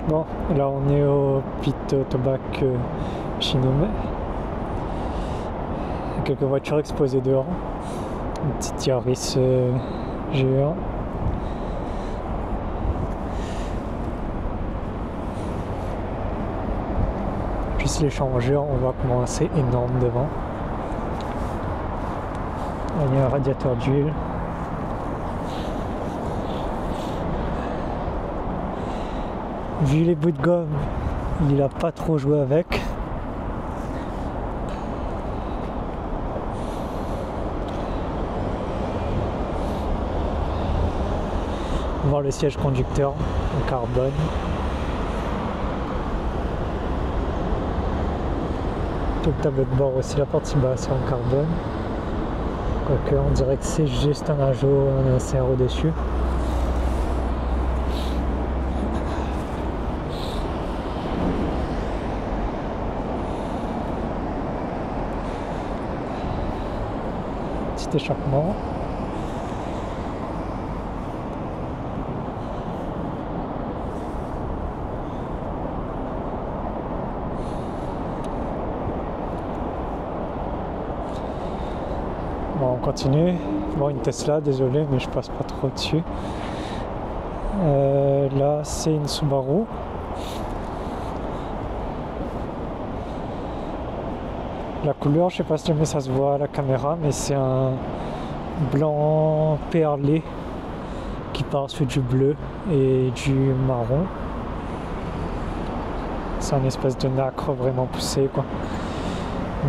Bon, là on est au pit Tobac Shinome. Il y a quelques voitures exposées dehors. Une petite Yaris GE1. Puis l'échangeur, on voit comment c'est énorme devant. Là, il y a un radiateur d'huile. Vu les bouts de gomme, il a pas trop joué avec. On va voir le siège conducteur en carbone. Tout le tableau de bord aussi, la partie basse en carbone. Quoique on dirait que c'est juste un ajout, un insert au-dessus. Petit échappement. Bon, on continue. Bon, une Tesla, désolé, mais je passe pas trop dessus. Là, c'est une Subaru. La couleur, je sais pas si jamais ça se voit à la caméra, mais c'est un blanc perlé qui part sur du bleu et du marron. C'est un espèce de nacre vraiment poussé, quoi.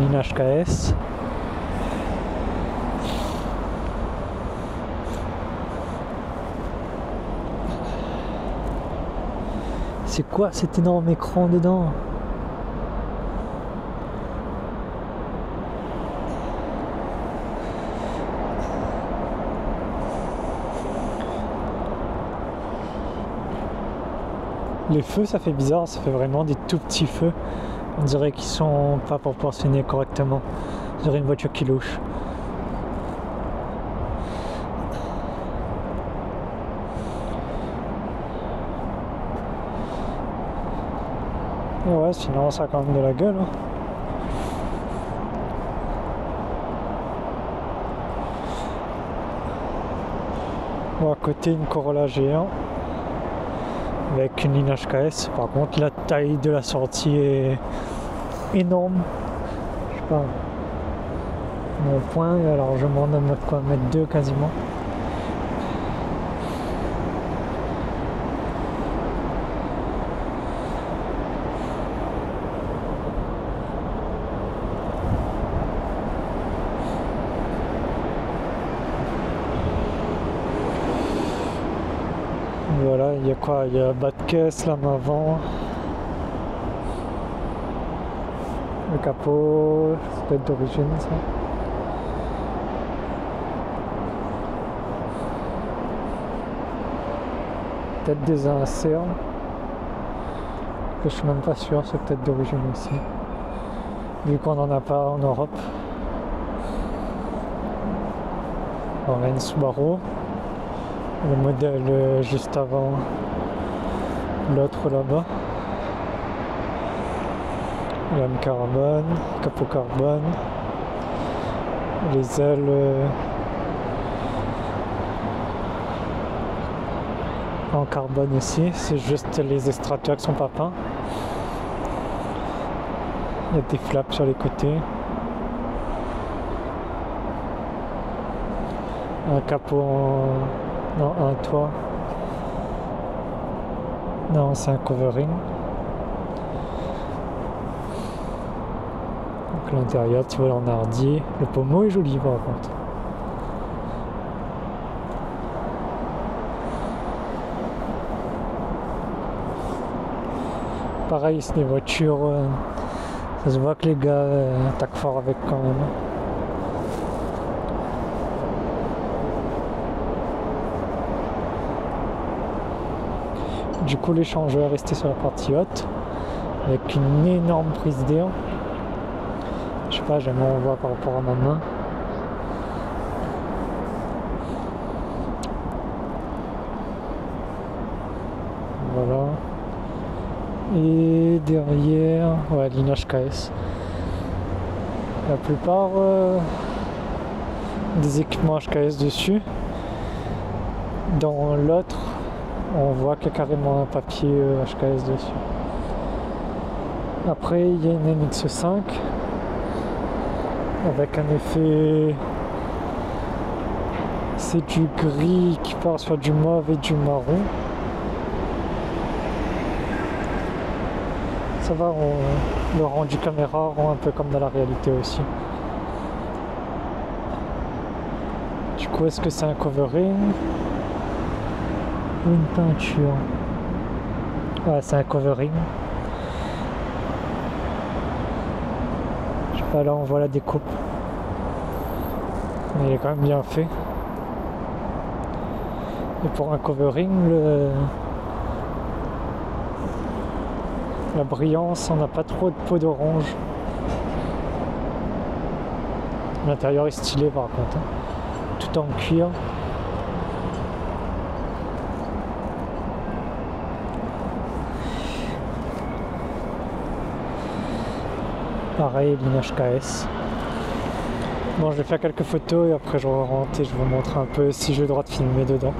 Une HKS. C'est quoi cet énorme écran dedans? Les feux, ça fait bizarre, ça fait vraiment des tout petits feux. On dirait qu'ils sont pas proportionnés correctement. On dirait une voiture qui louche. Ouais, sinon ça a quand même de la gueule. Hein. Bon, à côté, une Corolla G1 avec une ligne HKS. Par contre, la taille de la sortie est énorme. Je sais pas. Mon point est largement de quoi, mètre 2 quasiment. Voilà, il y a quoi? Il y a bas de caisse, lame avant. Le capot, c'est peut-être d'origine ça. Peut-être des inserts. Je suis même pas sûr, c'est peut-être d'origine aussi. Vu qu'on n'en a pas en Europe. On a une Subaru. Le modèle juste avant l'autre là-bas. Lame carbone, capot carbone, les ailes en carbone aussi, c'est juste les extracteurs qui sont pas peints. Il y a des flaps sur les côtés. Un capot en... non, un toit. Non, c'est un covering. Donc l'intérieur, tu vois, en hardi. Le pommeau est joli par contre. Pareil, c'est des voitures. Ça se voit que les gars attaquent fort avec quand même. Du coup, l'échangeur est resté sur la partie haute avec une énorme prise d'air. Je sais pas, jamais on voit par rapport à ma main. Voilà. Et derrière, ouais, ligne HKS. La plupart des équipements HKS dessus. Dans l'autre, on voit qu'il y a carrément un papier HKS dessus. Après, il y a une MX5 avec un effet, c'est du gris qui part sur du mauve et du marron. Ça va, le rendu caméra rend un peu comme dans la réalité aussi. Du coup, est-ce que c'est un covering ou une peinture? Ouais, c'est un covering. Je sais pas, là on voit la découpe. Mais il est quand même bien fait. Et pour un covering, la brillance, on n'a pas trop de peau d'orange. L'intérieur est stylé par contre, hein. Tout en cuir. Pareil, ligne HKS. Bon, je vais faire quelques photos et après je rentre et je vous montre un peu si j'ai le droit de filmer dedans.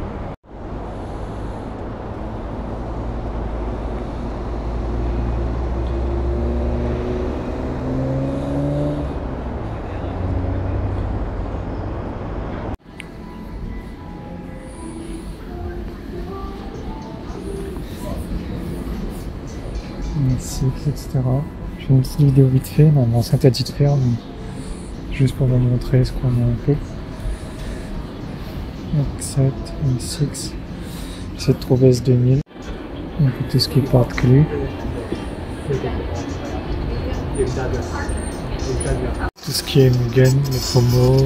Merci, etc. Je fais une petite vidéo vite fait, normalement c'est interdit de faire, mais juste pour vous montrer ce qu'on a un peu. X7, X6, j'essaie de trouver S2000, un peu tout ce qui est porte-clés. Tout ce qui est Mugen, les pommeaux,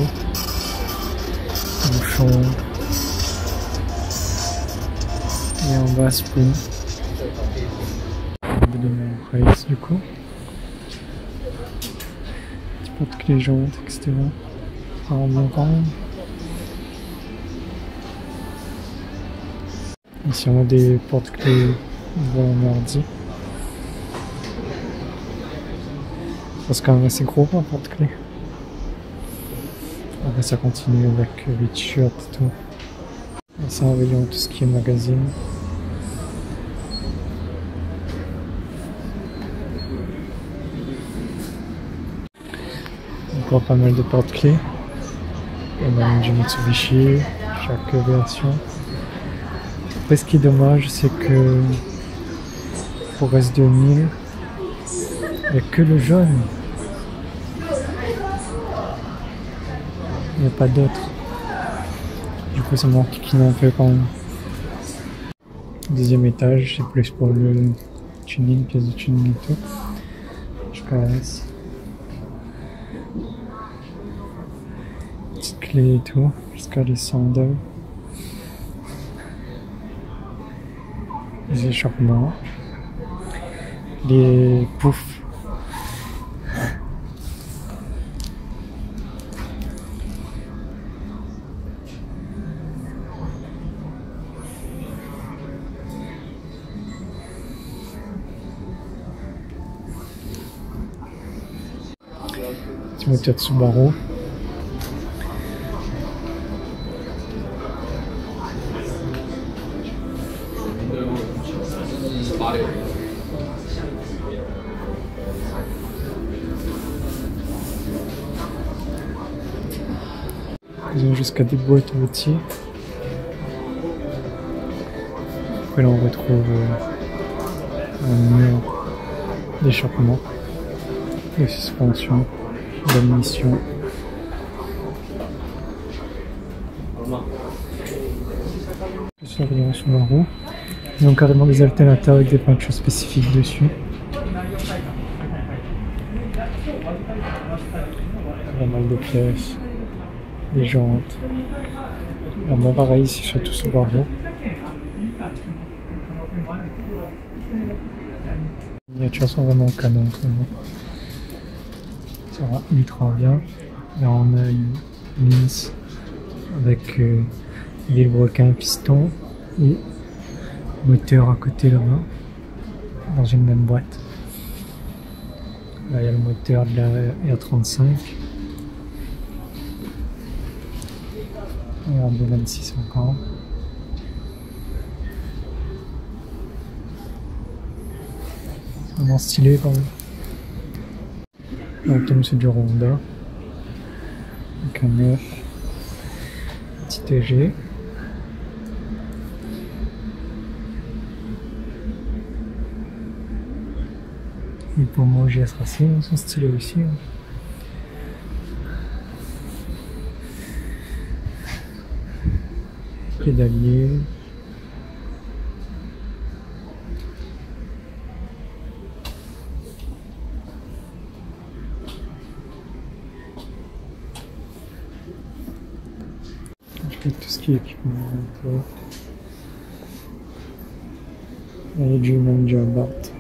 bouchons, et en bas spoon. De mon race du coup. Petit porte-clés jantes, etc. En bien rang. Ici on a des porte-clés volant mardi. C'est quand même assez gros un porte-clés. Après ça continue avec les t-shirts et tout. Et ça en voyant tout ce qui est magazine. Encore pas mal de porte-clés. On a du Mitsubishi, chaque version. Après ce qui est dommage, c'est que pour S2000, il n'y a que le jaune. Il n'y a pas d'autres. Du coup ça m'enquiquine un peu quand même. Deuxième étage, c'est plus pour le tuning, pièce de tuning et tout. HKS. Petite clé et tout, jusqu'à les sandales. Les échappements. Les poufs. Petit moteur de Subaru. Ils ont jusqu'à des boîtes métiers. Après là on retrouve un mur d'échappement, de suspension, d'admission. Plus l'orientation sur la roue. Ils ont carrément des alternateurs avec des peintures spécifiques dessus. Pas mal de pièces, des jantes. Bon, pareil ici surtout sur Bordeaux. Les miniatures sont vraiment canon en ce moment. Ça va ultra bien. Là on a une Linz avec vilebrequin piston et moteur à côté là-bas. dans une même boîte. Là il y a le moteur de la R35. Regardez la 2650. Vraiment stylé quand même. Le tome c'est du Honda. Donc un 9. Petit TG. Les pommeaux GS Racing sont stylés aussi. Hein. Pédalier. Je fais tout ce qui est équipement. Il y a du même du Abarth.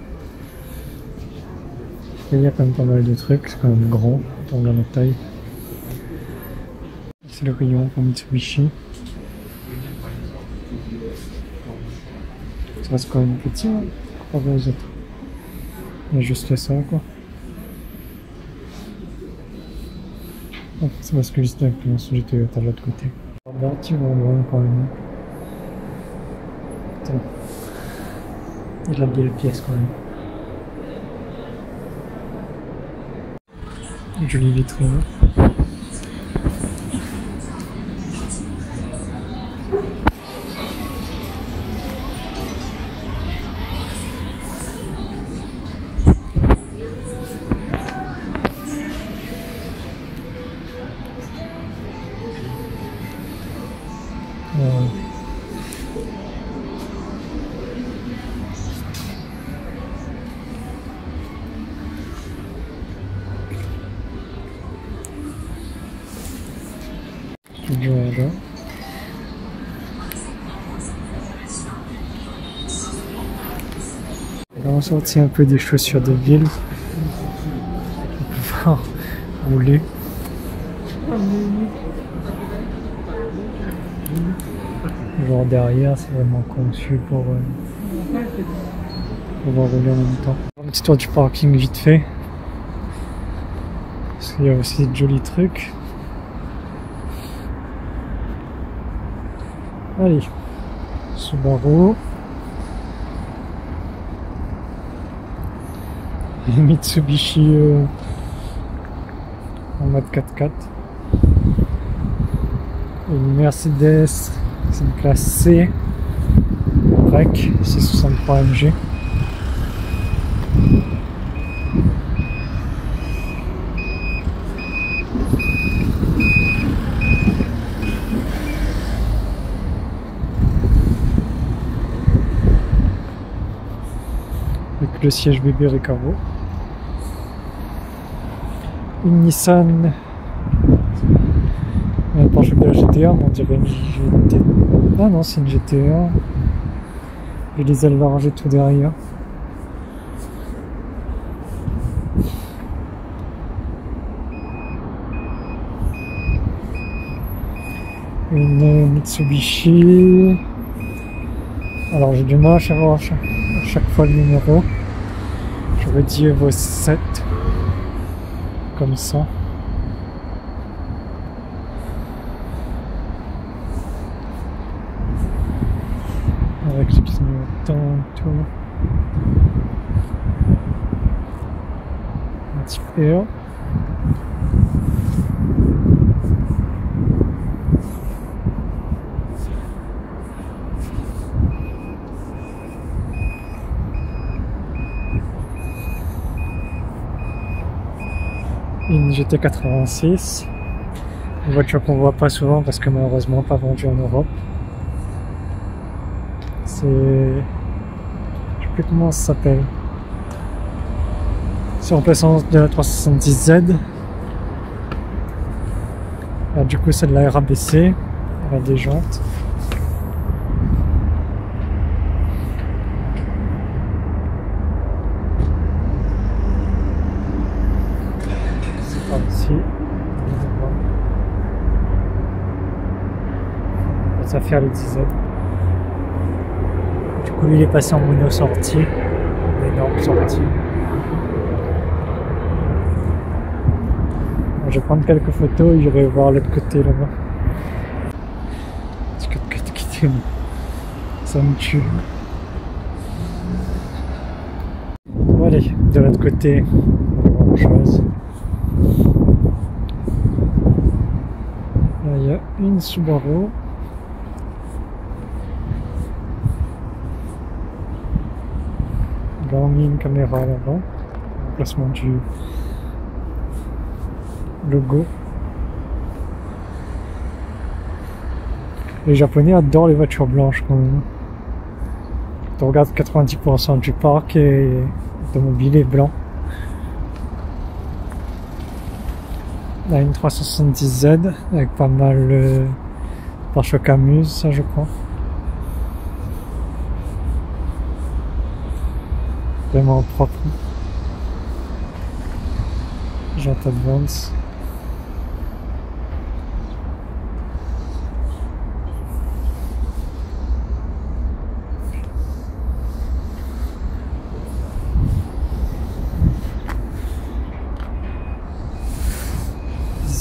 Il y a quand même pas mal de trucs, c'est quand même grand pour la taille. C'est le rayon pour Mitsubishi. Ça reste quand même petit, hein, par rapport aux autres. Il y a juste ça, quoi. Hop, c'est parce que juste directement sur le Toyota de l'autre côté. Un petit loin quand même. Putain. Il y a de la belle pièce quand même. Jolie vitrine. Du Honda. Là on sortit un peu des chaussures de ville pour pouvoir rouler. Genre derrière c'est vraiment conçu pour pouvoir rouler en même temps. Un petit tour du parking vite fait. Parce qu'il y a aussi de jolis trucs. Allez, Subaru, Mitsubishi en mode 4x4, une Mercedes, c'est une classe C, REC, c'est 63 MG. Avec le siège bébé Recaro. Une Nissan. Un Porsche de la GTA, mais on dirait une GT. Ah non, c'est une GTA. Et les ailes rangées tout derrière. Une Mitsubishi. Alors j'ai du mal à savoir à chaque fois le numéro. J'aurais dit Evo 7. Comme ça. Avec les petits numéros tout. Un petit peu. Une GT86, une voiture qu'on voit pas souvent parce que malheureusement pas vendue en Europe. C'est... je sais plus comment ça s'appelle. C'est remplaçant de la 370Z. Là, du coup c'est de la RABC, elle a des jantes. Ici. Ça va faire les 10 Z. Du coup lui il est passé en mono sortie. Énorme. sentier. Je vais prendre quelques photos et j'irai voir l'autre côté là-bas. Ça me tue. Bon allez, de l'autre côté, pas grand chose. Là il y a une Subaru. Là on a mis une caméra là-bas. Remplacement du logo. Les Japonais adorent les voitures blanches quand même. Tu regardes 90% du parc et automobile est blanc. Là une 370Z avec pas mal de pare-chocs à muse, ça je crois. Vraiment propre. Jante Advance.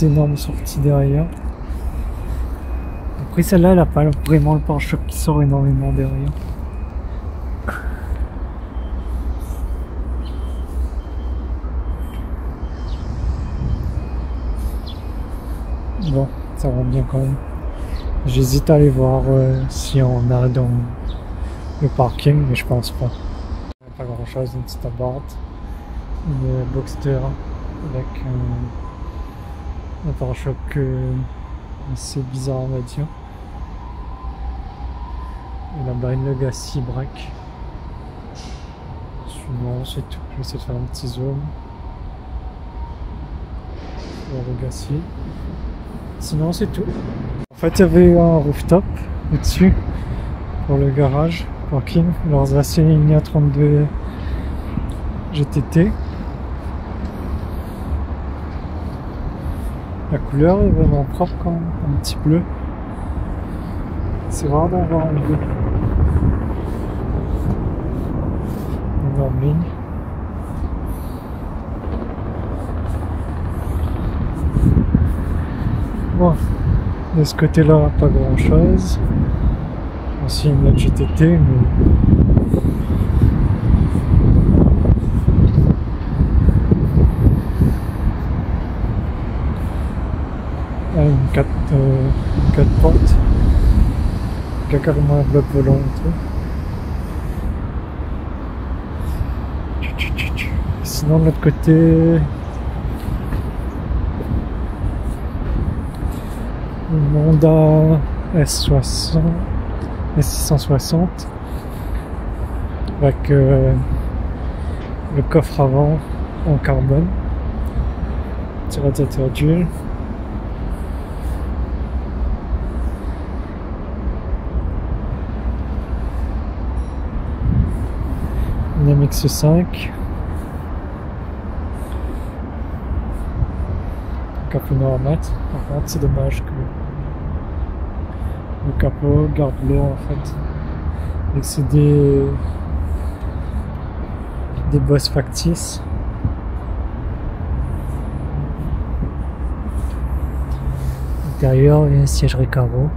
Des énormes sorties derrière. Après celle-là, elle n'a pas vraiment le pare-choc qui sort énormément derrière. Bon, ça va bien quand même. J'hésite à aller voir si on a dans le parking, mais je pense pas. Pas grand chose, une petite aborde, une Boxster avec un pare-choc assez bizarre on va dire. Et là-bas une Legacy Break. Sinon c'est tout, je vais essayer de faire un petit zoom. La Legacy. Sinon c'est tout. En fait il y avait un rooftop au-dessus pour le garage, parking. Alors là c'est une ligne 32 GTT. La couleur est vraiment propre quand même, un petit bleu. C'est rare d'en voir un bleu. Une énorme ligne. Bon, de ce côté-là, pas grand-chose. Aussi une autre GTT, mais... une 4 portes. Il y a carrément un bloc volant et tout. Sinon de l'autre côté, une Honda S60, S660 avec le coffre avant en carbone, petit radiateur d'huile. Une MX5, capot noir mat. Par contre c'est dommage que le capot garde l'eau en fait, et que c'est des bosses factices. L'intérieur il y a un siège Recaro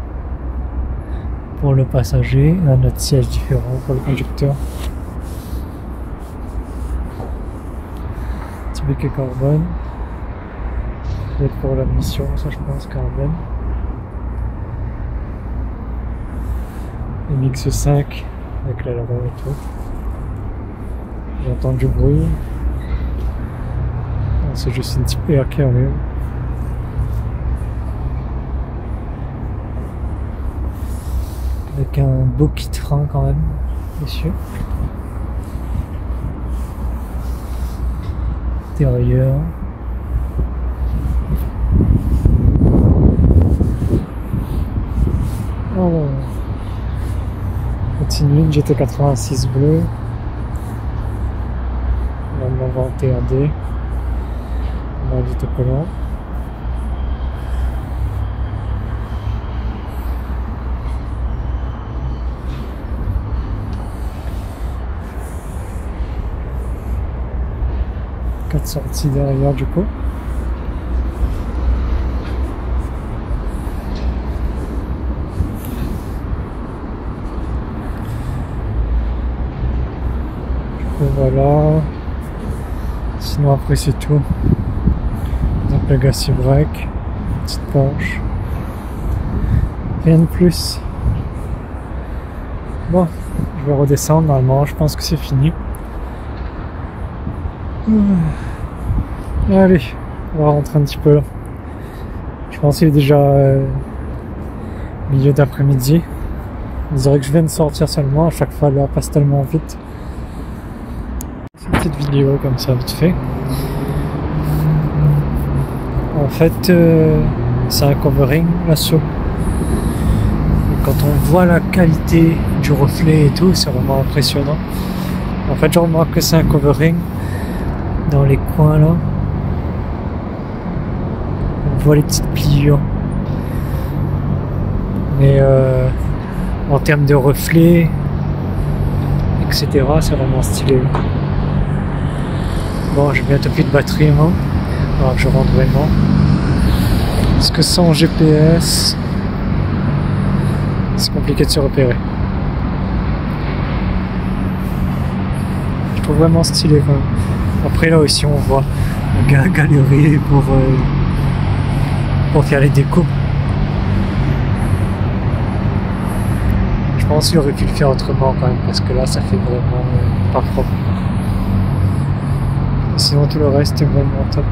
pour le passager, un autre siège différent pour le conducteur. Béquet carbone, peut-être pour la mission, ça je pense carbone. MX5 avec l'aileron et tout. J'entends du bruit. C'est juste une petite air qui arrive. Avec un beau kit frein quand même, dessus. Intérieur. Oh. Continue une GT86 bleue. On va en TRD. On va vite collant. 4 sorties derrière du coup. Voilà, sinon après c'est tout. Donc le Legacy break, petite Porsche, rien de plus. Bon, je vais redescendre normalement, je pense que c'est fini. Allez, on va rentrer un petit peu là. Je pense qu'il est déjà milieu d'après-midi. On dirait que je viens de sortir seulement, à chaque fois l'heure passe tellement vite. Une petite vidéo comme ça vite fait. En fait c'est un covering l'assaut. Quand on voit la qualité du reflet et tout, c'est vraiment impressionnant. En fait je remarque que c'est un covering dans les coins là. On voit les petites pliures. Mais en termes de reflet, etc., c'est vraiment stylé. Bon, j'ai bientôt plus de batterie, moi. Alors que je rentre vraiment. Parce que sans GPS, c'est compliqué de se repérer. Je trouve vraiment stylé quand même. Après là aussi on voit le gars galérer pour faire les découpes. Je pense qu'il aurait pu le faire autrement quand même, parce que là ça fait vraiment pas propre. Sinon tout le reste est vraiment top.